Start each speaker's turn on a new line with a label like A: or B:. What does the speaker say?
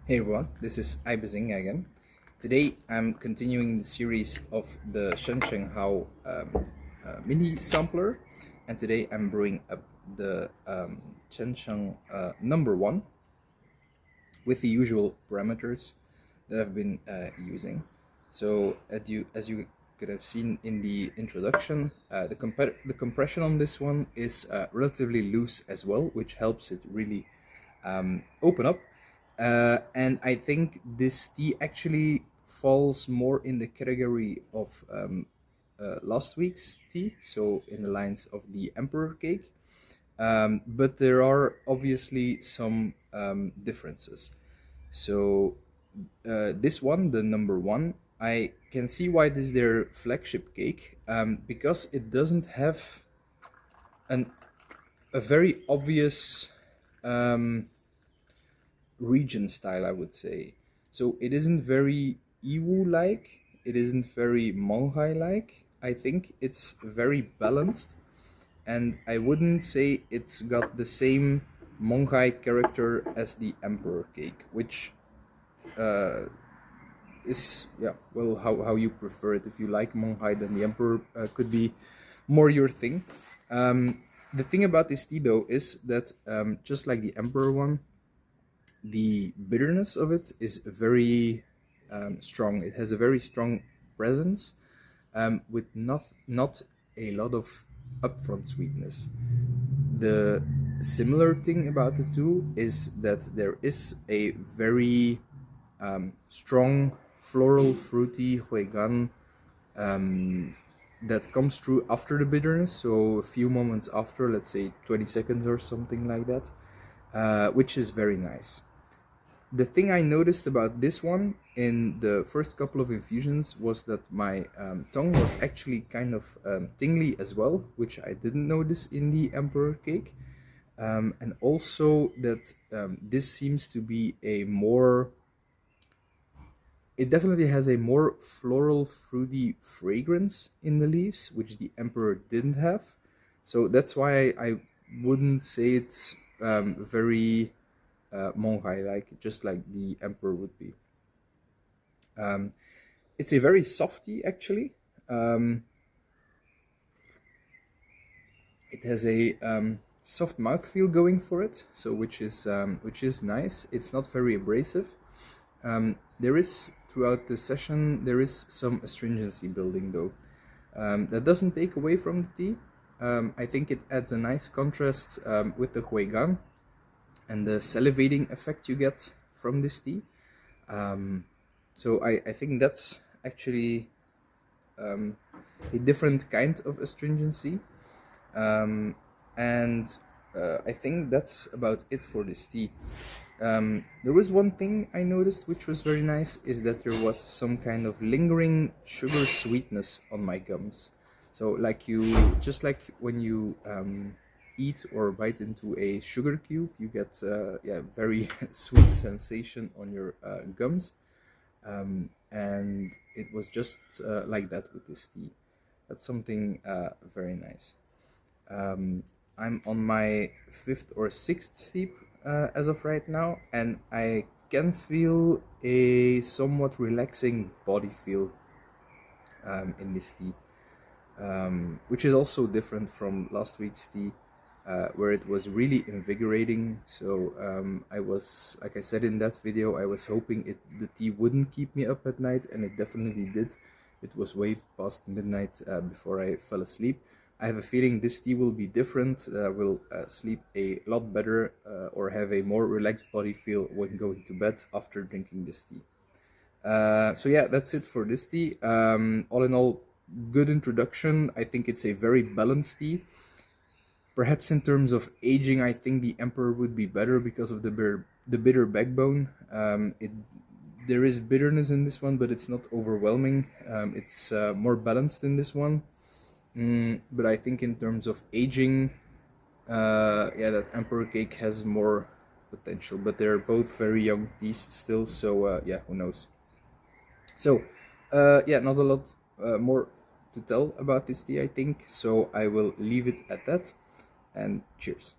A: Hey everyone, this is Ibezing again. Today I'm continuing the series of the Sheng mini sampler, and today I'm brewing up the Chen number one with the usual parameters that I've been using. So as you could have seen in the introduction, the compression on this one is relatively loose as well, which helps it really open up. And I think this tea actually falls more in the category of last week's tea, so in the lines of the Emperor cake. But there are obviously some differences. So this one, the number one, I can see why this is their flagship cake, because it doesn't have an a very obvious region style, I would say. So it isn't very Iwu like, it isn't very Monghai like. I think it's very balanced, and I wouldn't say it's got the same Monghai character as the Emperor cake, which is, yeah, well, how you prefer it. If you like Monghai, then the Emperor could be more your thing. The thing about this tea though is that just like the Emperor one, the bitterness of it is very strong. It has a very strong presence, with not a lot of upfront sweetness. The similar thing about the two is that there is a very strong floral fruity huigan that comes through after the bitterness, so a few moments after, let's say 20 seconds or something like that, which is very nice. The thing I noticed about this one in the first couple of infusions was that my tongue was actually kind of tingly as well, which I didn't notice in the Emperor cake. And also that this seems to be it definitely has a more floral, fruity fragrance in the leaves, which the Emperor didn't have. So that's why I wouldn't say it's very Monghai like, just like the Emperor would be. It's a very softy actually. It has a soft mouthfeel going for it, so which is nice. It's not very abrasive. There is throughout the session there is some astringency building though. That doesn't take away from the tea. I think it adds a nice contrast with the huigan and the salivating effect you get from this tea. So I think that's actually a different kind of astringency. And I think that's about it for this tea. There was one thing I noticed which was very nice, is that there was some kind of lingering sugar sweetness on my gums. So just like when you eat or bite into a sugar cube, you get very sweet sensation on your gums, and it was just like that with this tea. That's something very nice. I'm on my 5th or 6th steep as of right now, and I can feel a somewhat relaxing body feel in this tea, which is also different from last week's tea, where it was really invigorating. So I was, like I said in that video, I was hoping the tea wouldn't keep me up at night, and it definitely did. It was way past midnight before I fell asleep. I have a feeling this tea will be different. Will sleep a lot better or have a more relaxed body feel when going to bed after drinking this tea. So yeah, that's it for this tea. All in all, good introduction. I think it's a very balanced tea. Perhaps in terms of aging, I think the Emperor would be better because of the bitter backbone. There is bitterness in this one, but it's not overwhelming. It's more balanced in this one. But I think in terms of aging, that Emperor cake has more potential. But they're both very young teas still, so yeah, who knows. So not a lot more to tell about this tea, I think. So I will leave it at that, and cheers.